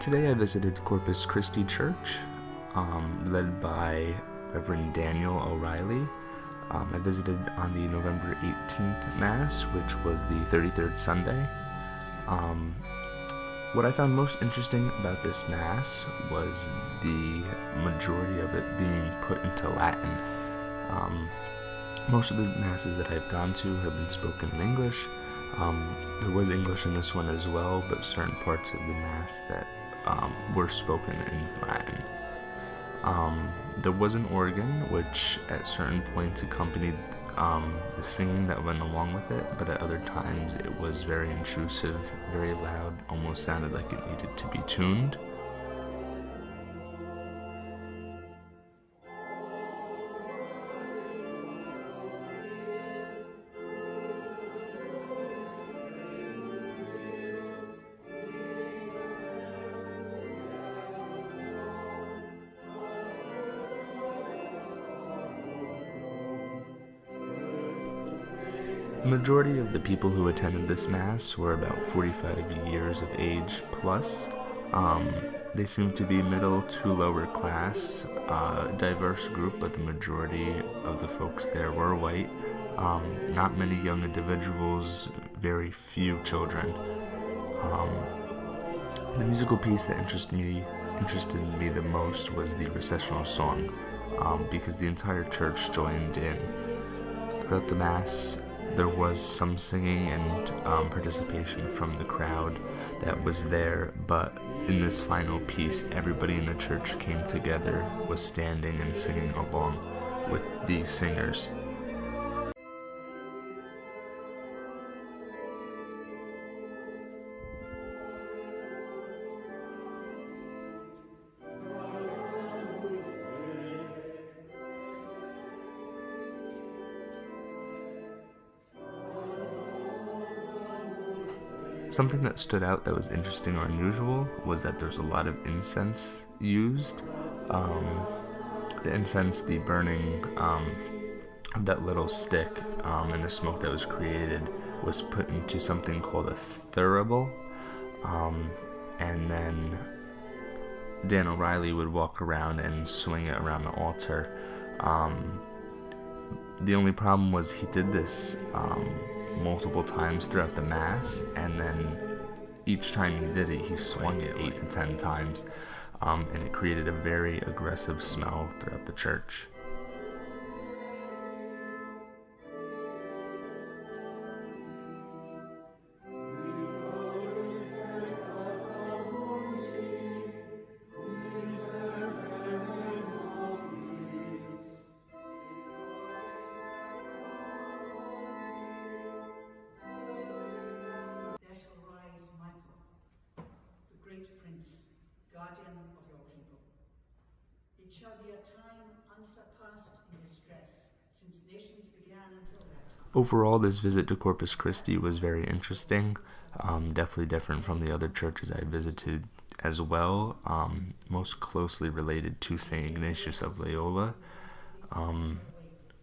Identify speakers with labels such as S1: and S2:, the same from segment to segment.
S1: Today I visited Corpus Christi Church, led by Reverend Daniel O'Reilly. I visited on the November 18th Mass, which was the 33rd Sunday. What I found most interesting about this Mass was the majority of it being put into Latin. Most of the Masses that I've gone to have been spoken in English. There was English in this one as well, but certain parts of the Mass that were spoken in Latin. There was an organ, which at certain points accompanied the singing that went along with it, but at other times it was very intrusive, very loud, almost sounded like it needed to be tuned. The majority of the people who attended this Mass were about 45 years of age plus. They seemed to be middle to lower class, diverse group, but the majority of the folks there were white. Not many young individuals, very few children. The musical piece that interested me the most was the recessional song, because the entire church joined in. Throughout the Mass, there was some singing and participation from the crowd that was there, but in this final piece, everybody in the church came together, was standing and singing along with the singers. Something that stood out that was interesting or unusual was that there's a lot of incense used. The incense, the burning of that little stick, and the smoke that was created was put into something called a thurible. And then Dan O'Reilly would walk around and swing it around the altar. The only problem was he did this multiple times throughout the Mass, and then each time he did it, he swung it 8 to 10 times, and it created a very aggressive smell throughout the church.
S2: Guardian of your people. It shall be a time unsurpassed in distress, since nations began until that time.
S1: Overall, this visit to Corpus Christi was very interesting, definitely different from the other churches I visited as well, most closely related to St. Ignatius of Loyola.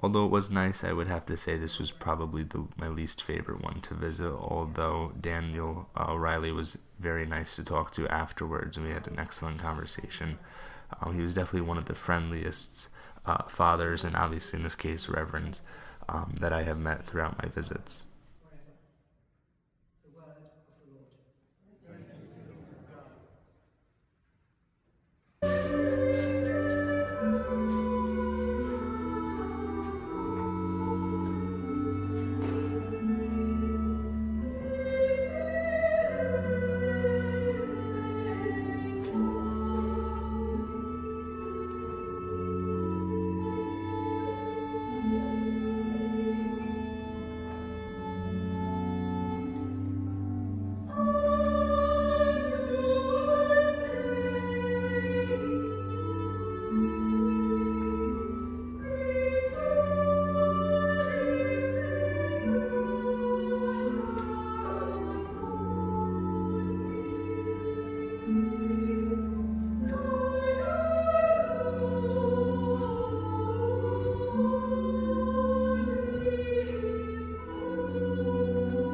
S1: Although it was nice, I would have to say this was probably my least favorite one to visit, although Daniel O'Reilly was very nice to talk to afterwards, and we had an excellent conversation. He was definitely one of the friendliest fathers, and obviously in this case reverends, that I have met throughout my visits.